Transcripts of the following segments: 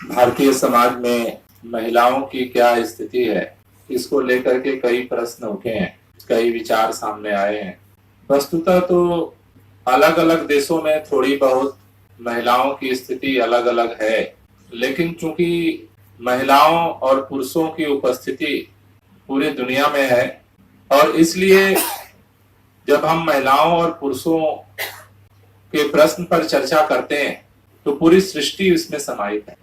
भारतीय समाज में महिलाओं की क्या स्थिति है, इसको लेकर के कई प्रश्न उठे हैं, कई विचार सामने आए हैं। वस्तुतः तो अलग अलग देशों में थोड़ी बहुत महिलाओं की स्थिति अलग अलग है, लेकिन चूंकि महिलाओं और पुरुषों की उपस्थिति पूरी दुनिया में है और इसलिए जब हम महिलाओं और पुरुषों के प्रश्न पर चर्चा करते हैं तो पूरी सृष्टि इसमें समाहित है।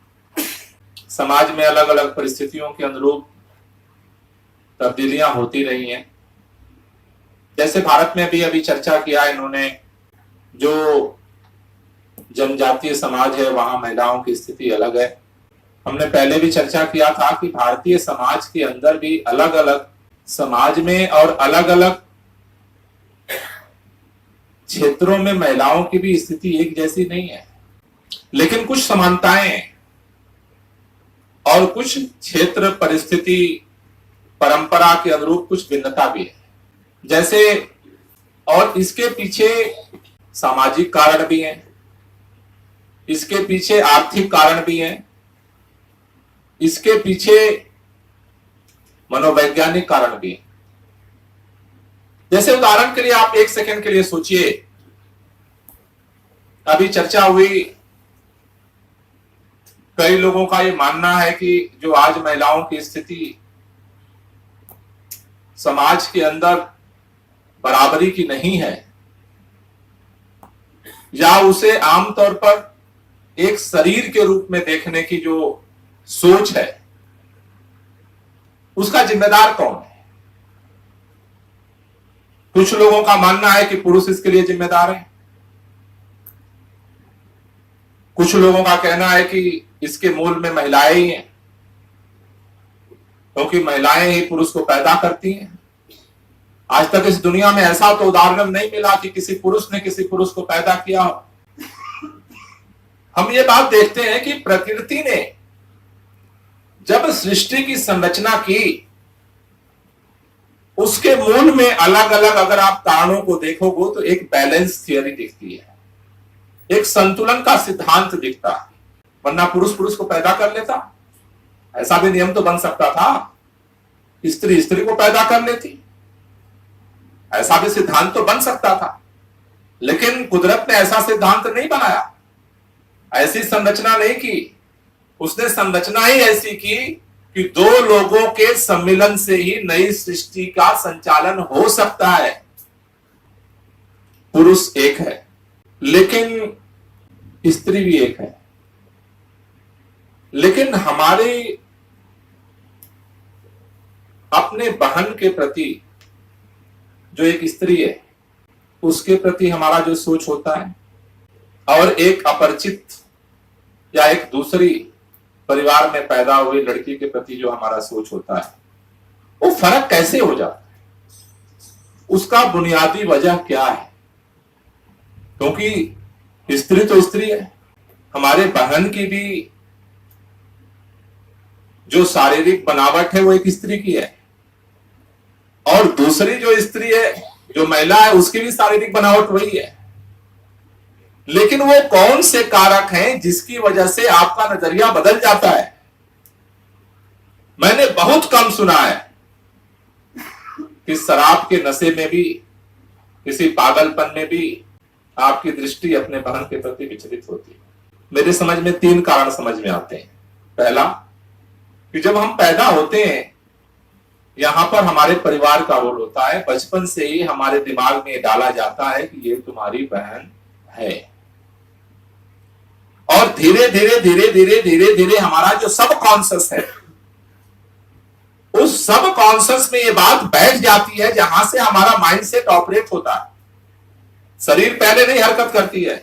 समाज में अलग अलग परिस्थितियों के अनुरूप तब्दीलियां होती रही हैं। जैसे भारत में भी अभी चर्चा किया इन्होंने, जो जनजातीय समाज है वहां महिलाओं की स्थिति अलग है। हमने पहले भी चर्चा किया था कि भारतीय समाज के अंदर भी अलग अलग समाज में और अलग अलग क्षेत्रों में महिलाओं की भी स्थिति एक जैसी नहीं है, लेकिन कुछ समानताएं और कुछ क्षेत्र परिस्थिति परंपरा के अनुरूप कुछ भिन्नता भी है। जैसे और इसके पीछे सामाजिक कारण भी हैं, इसके पीछे आर्थिक कारण भी हैं, इसके पीछे मनोवैज्ञानिक कारण भी हैं। जैसे उदाहरण के लिए आप एक सेकंड के लिए सोचिए, अभी चर्चा हुई, कई लोगों का ये मानना है कि जो आज महिलाओं की स्थिति समाज के अंदर बराबरी की नहीं है, या उसे आमतौर पर एक शरीर के रूप में देखने की जो सोच है, उसका जिम्मेदार कौन है? कुछ लोगों का मानना है कि पुरुष इसके लिए जिम्मेदार है, कुछ लोगों का कहना है कि इसके मूल में महिलाएं ही हैं, क्योंकि महिलाएं ही पुरुष को पैदा करती हैं। आज तक इस दुनिया में ऐसा तो उदाहरण नहीं मिला कि किसी पुरुष ने किसी पुरुष को पैदा किया हो। हम ये बात देखते हैं कि प्रकृति ने जब सृष्टि की संरचना की, उसके मूल में अलग अलग अगर आप कारणों को देखोगे तो एक बैलेंस थियरी दिखती है, एक संतुलन का सिद्धांत दिखता है। वरना पुरुष पुरुष को पैदा कर लेता, ऐसा भी नियम तो बन सकता था, स्त्री स्त्री को पैदा कर लेती, ऐसा भी सिद्धांत तो बन सकता था। लेकिन कुदरत ने ऐसा सिद्धांत नहीं बनाया, ऐसी संरचना नहीं की। उसने संरचना ही ऐसी की कि दो लोगों के सम्मिलन से ही नई सृष्टि का संचालन हो सकता है। पुरुष एक है लेकिन स्त्री भी एक है, लेकिन हमारे अपने बहन के प्रति जो एक स्त्री है, उसके प्रति हमारा जो सोच होता है, और एक अपरिचित या एक दूसरी परिवार में पैदा हुई लड़की के प्रति जो हमारा सोच होता है, वो फर्क कैसे हो जाता है? उसका बुनियादी वजह क्या है? क्योंकि स्त्री तो स्त्री है, हमारे बहन की भी जो शारीरिक बनावट है वो एक स्त्री की है, और दूसरी जो स्त्री है, जो महिला है, उसकी भी शारीरिक बनावट वही है। लेकिन वो कौन से कारक हैं जिसकी वजह से आपका नजरिया बदल जाता है? मैंने बहुत कम सुना है कि शराब के नशे में भी, किसी पागलपन में भी आपकी दृष्टि अपने बहन के प्रति विचलित होती है। मेरे समझ में 3 कारण समझ में आते हैं। पहला, कि जब हम पैदा होते हैं, यहां पर हमारे परिवार का रोल होता है। बचपन से ही हमारे दिमाग में डाला जाता है कि ये तुम्हारी बहन है, और धीरे धीरे धीरे धीरे धीरे धीरे हमारा जो सब कॉन्शियस है, उस सब कॉन्शियस में ये बात बैठ जाती है, जहां से हमारा माइंडसेट ऑपरेट होता है। शरीर पहले नहीं हरकत करती है,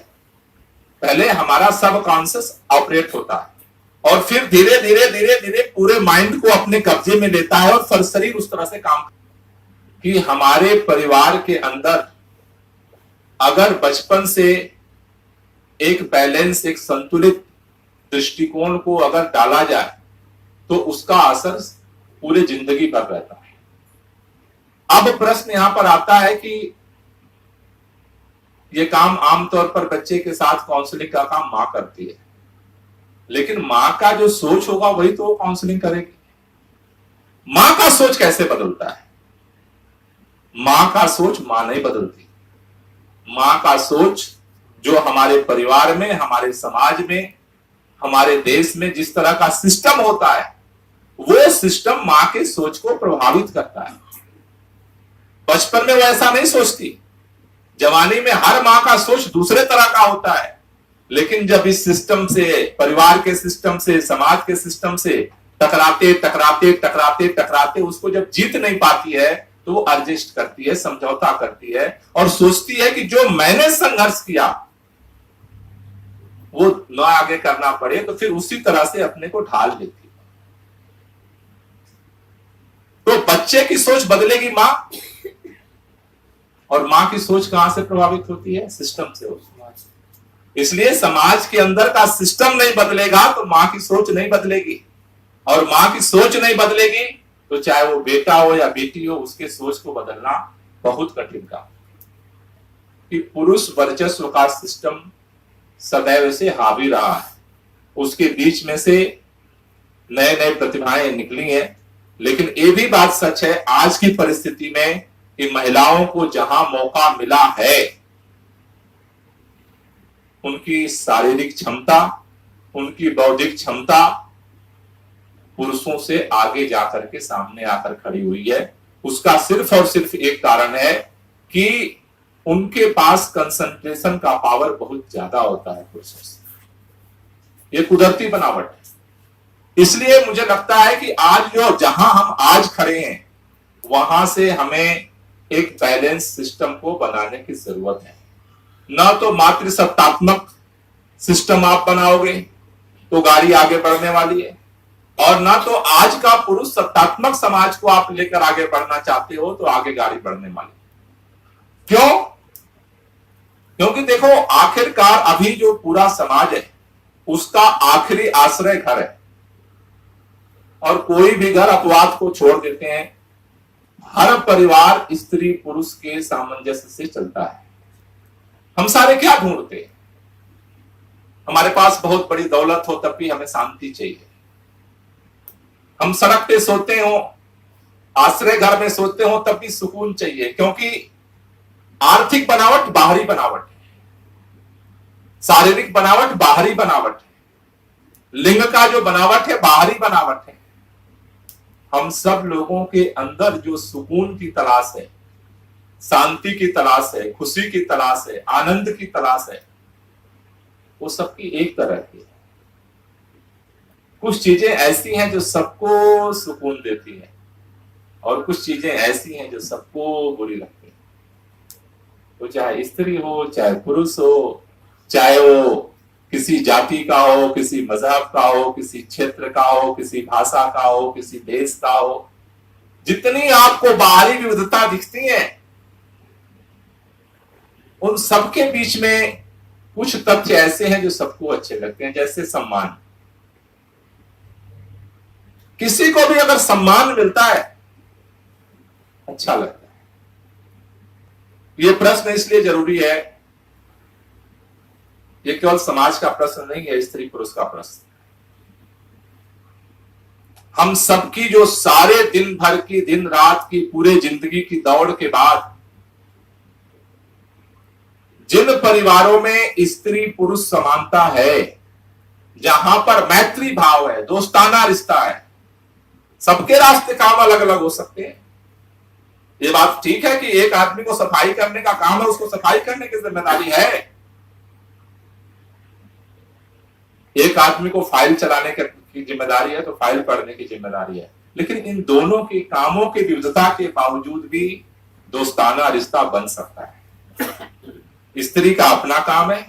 पहले हमारा सब कॉन्शियस ऑपरेट होता है, और फिर धीरे धीरे धीरे धीरे पूरे माइंड को अपने कब्जे में लेता है, और फिर शरीर उस तरह से काम कि हमारे परिवार के अंदर अगर बचपन से एक बैलेंस, एक संतुलित दृष्टिकोण को अगर डाला जाए तो उसका असर पूरे जिंदगी पर रहता है। अब प्रश्न यहां पर आता है कि ये काम आमतौर पर बच्चे के साथ काउंसलिंग का काम मां करती है, लेकिन माँ का जो सोच होगा वही तो वो काउंसलिंग करेगी। माँ का सोच कैसे बदलता है? माँ का सोच माँ नहीं बदलती। माँ का सोच जो हमारे परिवार में, हमारे समाज में, हमारे देश में जिस तरह का सिस्टम होता है, वो सिस्टम माँ के सोच को प्रभावित करता है। बचपन में वो ऐसा नहीं सोचती, जवानी में हर माँ का सोच दूसरे तरह का होता है, लेकिन जब इस सिस्टम से, परिवार के सिस्टम से, समाज के सिस्टम से टकराते टकराते टकराते टकराते उसको जब जीत नहीं पाती है तो वो एडजस्ट करती है, समझौता करती है और सोचती है कि जो मैंने संघर्ष किया वो न आगे करना पड़े, तो फिर उसी तरह से अपने को ढाल लेती है। तो बच्चे की सोच बदलेगी मां, और मां की सोच कहां से प्रभावित होती है? सिस्टम से, हो समाज। इसलिए समाज के अंदर का सिस्टम नहीं बदलेगा तो मां की सोच नहीं बदलेगी, और मां की सोच नहीं बदलेगी तो चाहे वो बेटा हो या बेटी हो, उसके सोच को बदलना बहुत कठिन काम। कि पुरुष वर्चस्व का सिस्टम सदैव से हावी रहा है, उसके बीच में से नए नए प्रतिभाएं निकली हैं, लेकिन ये भी बात सच है आज की परिस्थिति में कि महिलाओं को जहां मौका मिला है, उनकी शारीरिक क्षमता, उनकी बौद्धिक क्षमता पुरुषों से आगे जाकर के सामने आकर खड़ी हुई है। उसका सिर्फ और सिर्फ एक कारण है कि उनके पास कंसंट्रेशन का पावर बहुत ज्यादा होता है पुरुषों से। ये कुदरती बनावट है। इसलिए मुझे लगता है कि आज जो जहां हम आज खड़े हैं, वहां से हमें एक बैलेंस सिस्टम को बनाने की जरूरत है। न तो मातृसत्तात्मक सिस्टम आप बनाओगे तो गाड़ी आगे बढ़ने वाली है, और ना तो आज का पुरुष सत्तात्मक समाज को आप लेकर आगे बढ़ना चाहते हो तो आगे गाड़ी बढ़ने वाली। क्यों? क्योंकि देखो, आखिरकार अभी जो पूरा समाज है उसका आखिरी आश्रय घर है, और कोई भी घर अपवाद को छोड़ देते हैं, हर परिवार स्त्री पुरुष के सामंजस्य से चलता है। हम सारे क्या ढूंढते हैं? हमारे पास बहुत बड़ी दौलत हो तब भी हमें शांति चाहिए। हम सड़क पे सोते हो, आश्रय घर में सोते हो तब भी सुकून चाहिए, क्योंकि आर्थिक बनावट बाहरी बनावट है, शारीरिक बनावट बाहरी बनावट है, लिंग का जो बनावट है बाहरी बनावट है। हम सब लोगों के अंदर जो सुकून की तलाश है, शांति की तलाश है, खुशी की तलाश है, आनंद की तलाश है, वो सबकी एक तरह की है। कुछ चीजें ऐसी हैं जो सबको सुकून देती हैं, और कुछ चीजें ऐसी हैं जो सबको बुरी लगती हैं। तो चाहे स्त्री हो, चाहे पुरुष हो, चाहे वो किसी जाति का हो, किसी मजहब का हो, किसी क्षेत्र का हो, किसी भाषा का हो, किसी देश का हो, जितनी आपको बाहरी विविधता दिखती है, उन सबके बीच में कुछ तथ्य ऐसे हैं जो सबको अच्छे लगते हैं। जैसे सम्मान। किसी को भी अगर सम्मान मिलता है अच्छा लगता है। यह प्रश्न इसलिए जरूरी है, यह केवल समाज का प्रश्न नहीं है, स्त्री पुरुष का प्रश्न। हम सबकी जो सारे दिन भर की, दिन रात की, पूरे जिंदगी की दौड़ के बाद जिन परिवारों में स्त्री पुरुष समानता है, जहां पर मैत्री भाव है, दोस्ताना रिश्ता है, सबके रास्ते काम अलग अलग हो सकते हैं। ये बात ठीक है कि एक आदमी को सफाई करने का काम है, उसको सफाई करने की जिम्मेदारी है। एक आदमी को फाइल चलाने की जिम्मेदारी है तो फाइल पढ़ने की जिम्मेदारी है। लेकिन इन दोनों के कामों की विविधता के बावजूद भी दोस्ताना रिश्ता बन सकता है। स्त्री का अपना काम है,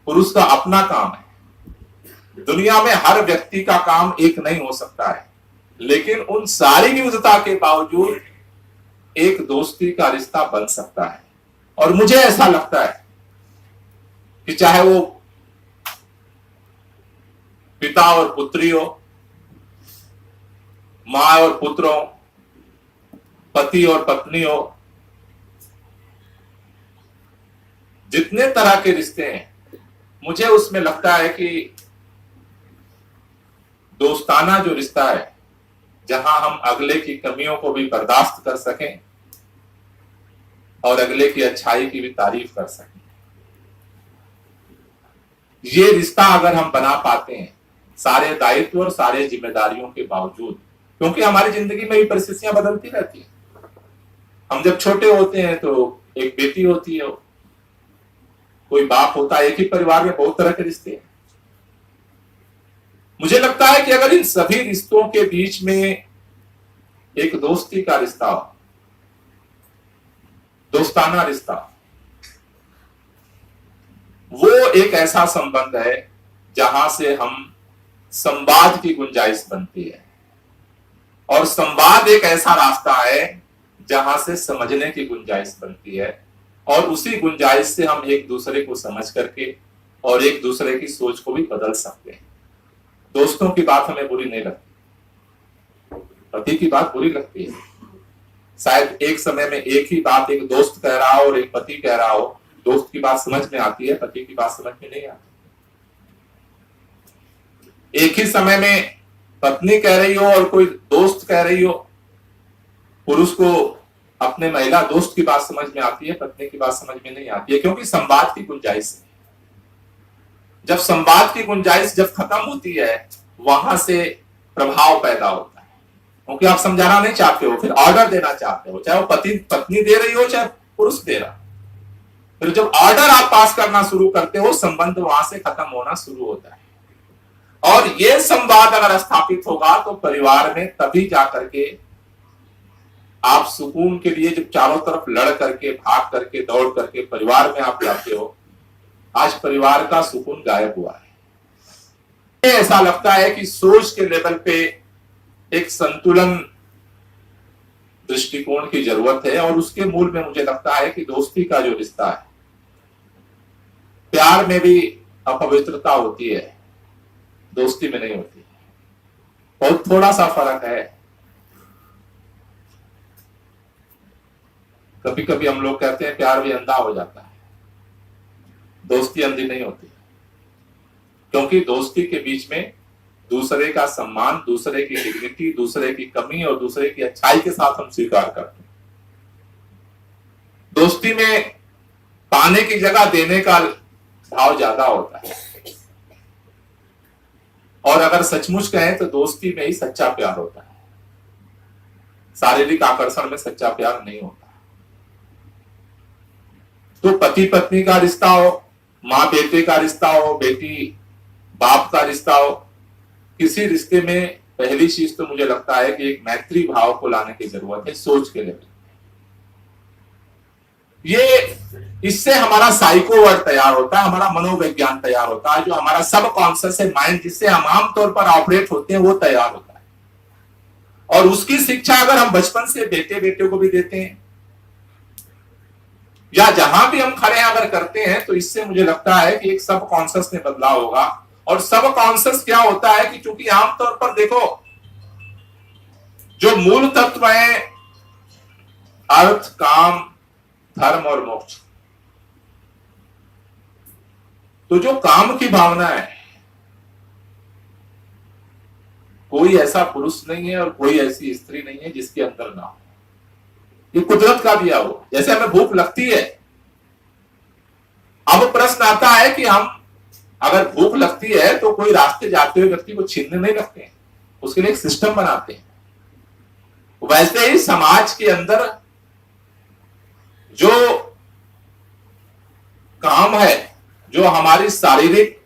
पुरुष का अपना काम है। दुनिया में हर व्यक्ति का काम एक नहीं हो सकता है, लेकिन उन सारी विविधता के बावजूद एक दोस्ती का रिश्ता बन सकता है। और मुझे ऐसा लगता है कि चाहे वो पिता और पुत्री हो, मां और पुत्र हो, पति और पत्नी हो, जितने तरह के रिश्ते हैं, मुझे उसमें लगता है कि दोस्ताना जो रिश्ता है, जहां हम अगले की कमियों को भी बर्दाश्त कर सकें और अगले की अच्छाई की भी तारीफ कर सकें, ये रिश्ता अगर हम बना पाते हैं सारे दायित्व और सारे जिम्मेदारियों के बावजूद, क्योंकि हमारी जिंदगी में भी परिस्थितियां बदलती रहती हैं। हम जब छोटे होते हैं तो एक बेटी होती है, कोई बाप होता है, एक ही परिवार में बहुत तरह के रिश्ते हैं। मुझे लगता है कि अगर इन सभी रिश्तों के बीच में एक दोस्ती का रिश्ता हो, दोस्ताना रिश्ता, वो एक ऐसा संबंध है जहां से हम संवाद की गुंजाइश बनती है, और संवाद एक ऐसा रास्ता है जहां से समझने की गुंजाइश बनती है, और उसी गुंजाइश से हम एक दूसरे को समझ करके और एक दूसरे की सोच को भी बदल सकते हैं। दोस्तों की बात हमें बुरी नहीं लगती, पति की बात बुरी लगती है। शायद एक समय में एक ही बात एक दोस्त कह रहा हो और एक पति कह रहा हो, दोस्त की बात समझ में आती है, पति की बात समझ में नहीं आती। एक ही समय में पत्नी कह रही हो और कोई दोस्त कह रही हो, पुरुष को अपने महिला दोस्त की बात समझ में आती है, पत्नी की बात समझ में नहीं आती है, क्योंकि संवाद की गुंजाइश है। जब संवाद की गुंजाइश जब खत्म होती है, वहां से प्रभाव पैदा होता है, क्योंकि आप समझाना नहीं चाहते हो, फिर ऑर्डर देना चाहते हो, चाहे वो पत्नी दे रही हो चाहे पुरुष दे रहा। फिर जब ऑर्डर आप पास करना शुरू करते हो, संबंध वहां से खत्म होना शुरू होता है। और ये संवाद अगर स्थापित होगा तो परिवार में तभी जाकर के आप सुकून के लिए जब चारों तरफ लड़ करके, भाग करके, दौड़ करके परिवार में आप जाते हो, आज परिवार का सुकून गायब हुआ है। ऐसा लगता है कि सोच के लेवल पे एक संतुलन दृष्टिकोण की जरूरत है, और उसके मूल में मुझे लगता है कि दोस्ती का जो रिश्ता है, प्यार में भी अपवित्रता होती है, दोस्ती में नहीं होती, बहुत थोड़ा सा फर्क है। कभी कभी हम लोग कहते हैं प्यार भी अंधा हो जाता है, दोस्ती अंधी नहीं होती, क्योंकि दोस्ती के बीच में दूसरे का सम्मान, दूसरे की डिग्निटी, दूसरे की कमी और दूसरे की अच्छाई के साथ हम स्वीकार करते हैं। दोस्ती में पाने की जगह देने का भाव ज्यादा होता है, और अगर सचमुच कहें तो दोस्ती में ही सच्चा प्यार होता है, शारीरिक आकर्षण में सच्चा प्यार नहीं होता। तो पति पत्नी का रिश्ता हो, माँ बेटे का रिश्ता हो, बेटी बाप का रिश्ता हो, किसी रिश्ते में पहली चीज तो मुझे लगता है कि एक मैत्री भाव को लाने की जरूरत है, सोच के लेवल। ये इससे हमारा साइको वर्ड तैयार होता है, हमारा मनोविज्ञान तैयार होता है, जो हमारा सब कॉन्शियस है माइंड, जिससे हम आमतौर पर ऑपरेट होते हैं, वो तैयार होता है। और उसकी शिक्षा अगर हम बचपन से बेटे बेटे को भी देते हैं, या जहां भी हम खड़े अगर करते हैं, तो इससे मुझे लगता है कि एक सब कॉन्शियस में बदलाव होगा। और सब कॉन्शियस क्या होता है कि चूंकि आमतौर पर देखो, जो मूल तत्व है अर्थ, काम, धर्म और मोक्ष, तो जो काम की भावना है, कोई ऐसा पुरुष नहीं है और कोई ऐसी स्त्री नहीं है जिसके अंदर ना हो। ये कुदरत का दिया हो। जैसे हमें भूख लगती है, अब प्रश्न आता है कि हम अगर भूख लगती है तो कोई रास्ते जाते हुए व्यक्ति को छीनने नहीं लगते हैं, उसके लिए एक सिस्टम बनाते हैं। वैसे ही समाज के अंदर जो काम है, जो हमारी शारीरिक,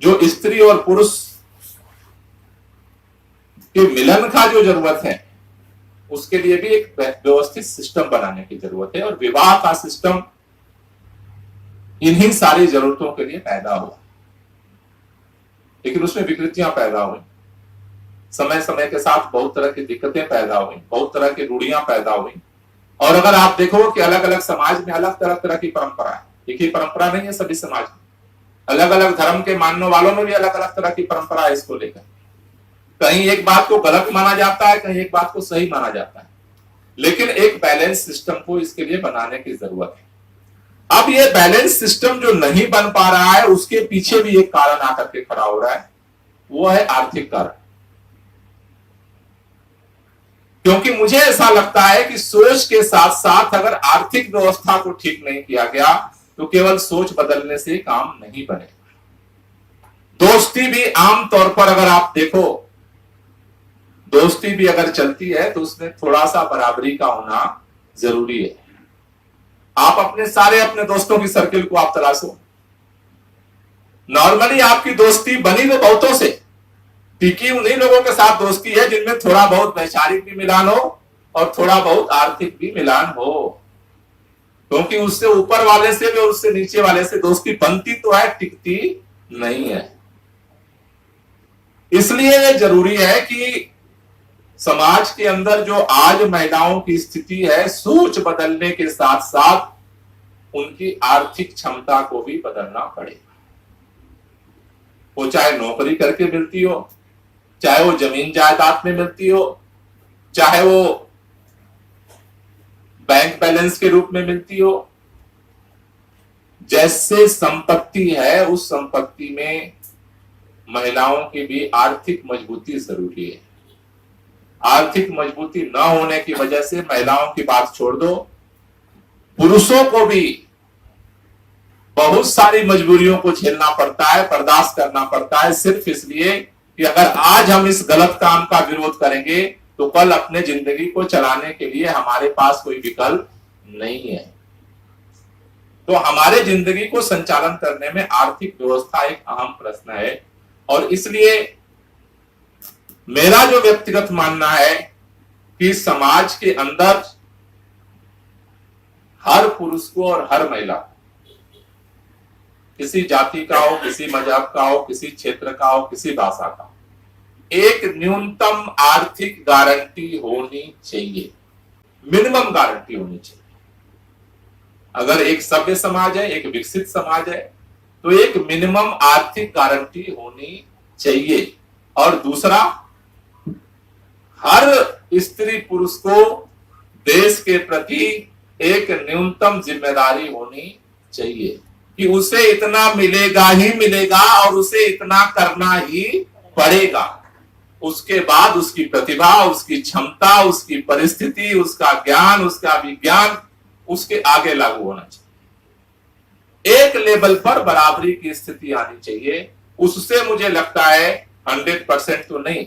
जो स्त्री और पुरुष के मिलन का जो जरूरत है, उसके लिए भी एक व्यवस्थित सिस्टम बनाने की जरूरत है। और विवाह का सिस्टम इन्हीं सारी जरूरतों के लिए पैदा हुआ, लेकिन उसमें विकृतियां पैदा हुई, समय समय के साथ बहुत तरह की दिक्कतें पैदा हुई, बहुत तरह की रूढ़ियां पैदा हुई। और अगर आप देखो कि अलग अलग समाज में अलग तरह की परंपरा है, एक ही परंपरा नहीं है सभी समाज में, अलग अलग धर्म के मानने वालों में भी अलग अलग तरह की परंपरा है इसको लेकर। कहीं एक बात को गलत माना जाता है, कहीं एक बात को सही माना जाता है, लेकिन एक बैलेंस सिस्टम को इसके लिए बनाने की जरूरत है। अब ये बैलेंस सिस्टम जो नहीं बन पा रहा है, उसके पीछे भी एक कारण आकर के खड़ा हो रहा है, वो है आर्थिक कारण। क्योंकि मुझे ऐसा लगता है कि सोच के साथ साथ अगर आर्थिक व्यवस्था को ठीक नहीं किया गया तो केवल सोच बदलने से काम नहीं बनेगा। दोस्ती भी आमतौर पर अगर आप देखो, दोस्ती भी अगर चलती है तो उसमें थोड़ा सा बराबरी का होना जरूरी है। आप अपने दोस्तों की सर्किल को आप तलाशो, नॉर्मली आपकी दोस्ती बनी तो बहुतों से, टिकी उन्हीं लोगों के साथ दोस्ती है जिनमें थोड़ा बहुत वैचारिक भी मिलान हो और थोड़ा बहुत आर्थिक भी मिलान हो। क्योंकि उससे ऊपर वाले से भी और उससे नीचे वाले से दोस्ती बनती तो है, टिकती नहीं है। इसलिए यह जरूरी है कि समाज के अंदर जो आज महिलाओं की स्थिति है, सोच बदलने के साथ साथ उनकी आर्थिक क्षमता को भी बदलना पड़ेगा। वो चाहे नौकरी करके मिलती हो, चाहे वो जमीन जायदाद में मिलती हो, चाहे वो बैंक बैलेंस के रूप में मिलती हो, जैसे संपत्ति है उस संपत्ति में महिलाओं की भी आर्थिक मजबूती जरूरी है। आर्थिक मजबूती न होने की वजह से महिलाओं की बात छोड़ दो, पुरुषों को भी बहुत सारी मजबूरियों को झेलना पड़ता है, बर्दाश्त करना पड़ता है, सिर्फ इसलिए कि अगर आज हम इस गलत काम का विरोध करेंगे तो कल अपने जिंदगी को चलाने के लिए हमारे पास कोई विकल्प नहीं है। तो हमारे जिंदगी को संचालन करने में आर्थिक व्यवस्था एक अहम प्रश्न है। और इसलिए मेरा जो व्यक्तिगत मानना है कि समाज के अंदर हर पुरुष को और हर महिला, किसी जाति का हो, किसी मजहब का हो, किसी क्षेत्र का हो, किसी भाषा का, एक न्यूनतम आर्थिक गारंटी होनी चाहिए, मिनिमम गारंटी होनी चाहिए। अगर एक सभ्य समाज है, एक विकसित समाज है, तो एक मिनिमम आर्थिक गारंटी होनी चाहिए। और दूसरा, हर स्त्री पुरुष को देश के प्रति एक न्यूनतम जिम्मेदारी होनी चाहिए कि उसे इतना मिलेगा ही मिलेगा और उसे इतना करना ही पड़ेगा। उसके बाद उसकी प्रतिभा, उसकी क्षमता, उसकी परिस्थिति, उसका ज्ञान, उसका विज्ञान उसके आगे लागू होना चाहिए। एक लेवल पर बराबरी की स्थिति आनी चाहिए। उससे मुझे लगता है 100% तो नहीं,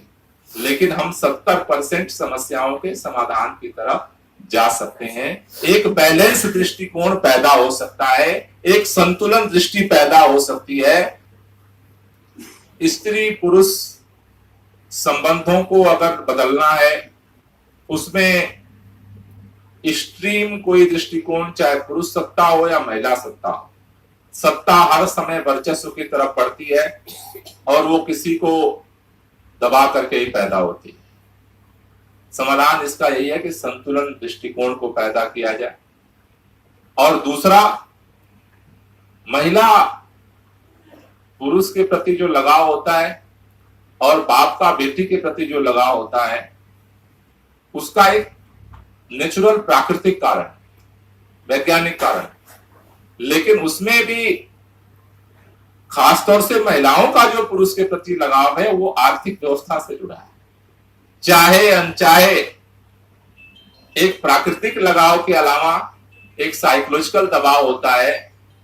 लेकिन हम 70% समस्याओं के समाधान की तरफ जा सकते हैं। एक बैलेंस दृष्टिकोण पैदा हो सकता है, एक संतुलन दृष्टि पैदा हो सकती है। स्त्री पुरुष संबंधों को अगर बदलना है, उसमें एक्सट्रीम कोई दृष्टिकोण, चाहे पुरुष सत्ता हो या महिला सत्ता हो, सत्ता हर समय वर्चस्व की तरफ बढ़ती है और वो किसी को दबा करके ही पैदा होती है। समाधान इसका यही है कि संतुलन दृष्टिकोण को पैदा किया जाए। और दूसरा, महिला पुरुष के प्रति जो लगाव होता है और बाप का बेटी के प्रति जो लगाव होता है, उसका एक नेचुरल प्राकृतिक कारण, वैज्ञानिक कारण, लेकिन उसमें भी खासतौर से महिलाओं का जो पुरुष के प्रति लगाव है वो आर्थिक व्यवस्था से जुड़ा है। चाहे अनचाहे एक प्राकृतिक लगाव के अलावा एक साइकोलॉजिकल दबाव होता है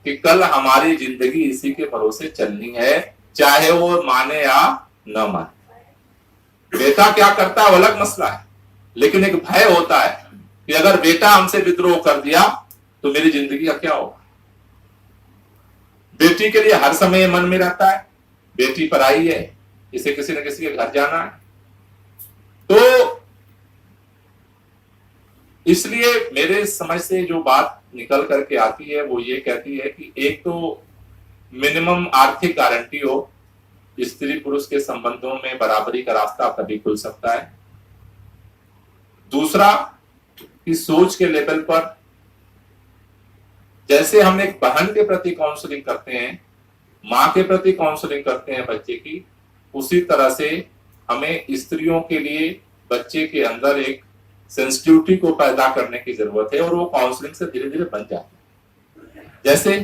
कि कल हमारी जिंदगी इसी के भरोसे चलनी है, चाहे वो माने या न माने। बेटा क्या करता है वो अलग मसला है, लेकिन एक भय होता है कि अगर बेटा हमसे विद्रोह कर दिया तो मेरी जिंदगी का क्या होगा। बेटी के लिए हर समय मन में रहता है बेटी पराई है, इसे किसी न किसी के घर जाना है। तो इसलिए मेरे समझ से जो बात निकल करके आती है वो ये कहती है कि एक तो मिनिमम आर्थिक गारंटी हो, स्त्री पुरुष के संबंधों में बराबरी का रास्ता तभी खुल सकता है। दूसरा, कि सोच के लेवल पर जैसे हम एक बहन के प्रति काउंसलिंग करते हैं, मां के प्रति काउंसलिंग करते हैं बच्चे की, उसी तरह से हमें स्त्रियों के लिए बच्चे के अंदर एक सेंसिटिविटी को पैदा करने की जरूरत है और वो काउंसलिंग से धीरे धीरे बन जाता है। जैसे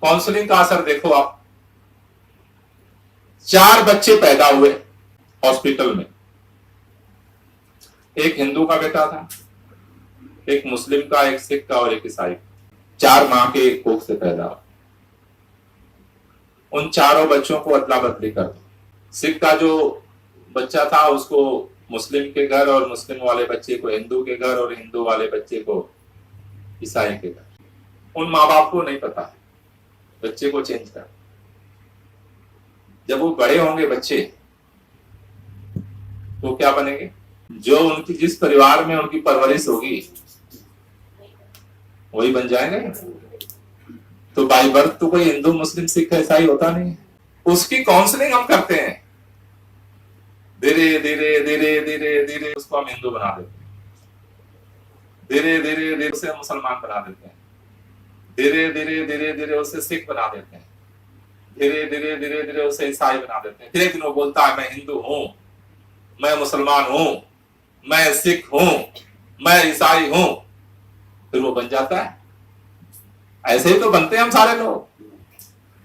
काउंसलिंग का असर देखो आप, 4 बच्चे पैदा हुए हॉस्पिटल में। एक हिंदू का बेटा था, एक मुस्लिम का, एक सिख का और एक ईसाई। 4 मां के कोख से पैदा हुए। उन चारों बच्चों को अदला बदली कर दो। सिख का जो बच्चा था उसको मुस्लिम के घर, और मुस्लिम वाले बच्चे को हिंदू के घर, और हिंदू वाले बच्चे को ईसाई के घर। उन माँ बाप को नहीं पता है, बच्चे को चेंज कर। जब वो बड़े होंगे बच्चे तो क्या बनेंगे? जो उनकी जिस परिवार में उनकी परवरिश होगी वही बन जाएंगे। तो बाई बर्थ तो कोई हिंदू मुस्लिम सिख ईसाई होता नहीं। उसकी काउंसलिंग हम करते हैं, धीरे धीरे धीरे धीरे धीरे उसको हम हिंदू बना देते हैं, धीरे धीरे धीरे उसे मुसलमान बना देते हैं, धीरे धीरे धीरे धीरे उसे सिख बना देते हैं, धीरे धीरे धीरे धीरे उसे ईसाई बना देते हैं। फिर एक दिन वो बोलता है मैं हिंदू हूं, मैं मुसलमान हूं, मैं सिख हूं, मैं ईसाई हूं, फिर वो बन जाता है। ऐसे ही तो बनते हैं हम सारे लोग।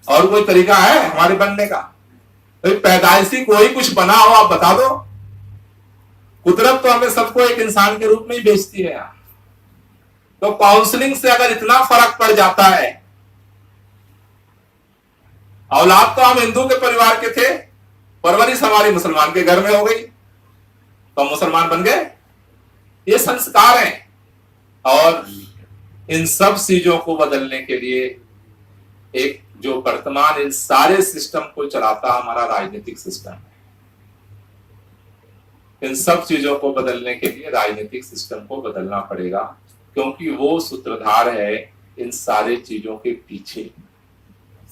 और कोई तरीका है हमारे बनने का? पैदाइशी कोई कुछ बना हो आप बता दो। कुदरत तो हमें सबको एक इंसान के रूप में ही भेजती है यार। तो काउंसलिंग से अगर इतना फर्क पड़ जाता है, औलाद तो हम हिंदू के परिवार के थे, परवरिश हमारी मुसलमान के घर में हो गई तो हम मुसलमान बन गए। ये संस्कार हैं। और इन सब चीजों को बदलने के लिए एक जो वर्तमान इन सारे सिस्टम को चलाता हमारा राजनीतिक सिस्टम है। इन सब चीजों को बदलने के लिए राजनीतिक सिस्टम को बदलना पड़ेगा, क्योंकि वो सूत्रधार है इन सारे चीजों के पीछे।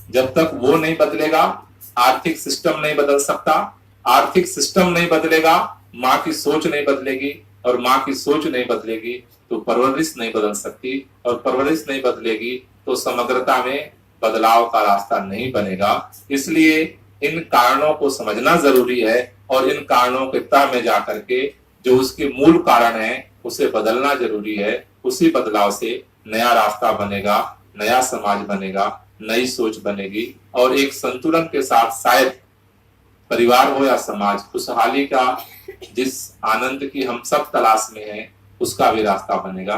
जब तक वो नहीं बदलेगा आर्थिक सिस्टम नहीं बदल सकता। आर्थिक सिस्टम नहीं बदलेगा, माँ की सोच नहीं बदलेगी, और माँ की सोच नहीं बदलेगी तो परवरिश नहीं बदल सकती, और परवरिश नहीं बदलेगी तो समग्रता में बदलाव का रास्ता नहीं बनेगा। इसलिए इन कारणों को समझना जरूरी है, और इन कारणों के तह में जाकर के जो उसके मूल कारण है उसे बदलना जरूरी है। उसी बदलाव से नया रास्ता बनेगा, नया समाज बनेगा, नई सोच बनेगी, और एक संतुलन के साथ शायद परिवार हो या समाज खुशहाली का जिस आनंद की हम सब तलाश में हैं उसका भी रास्ता बनेगा।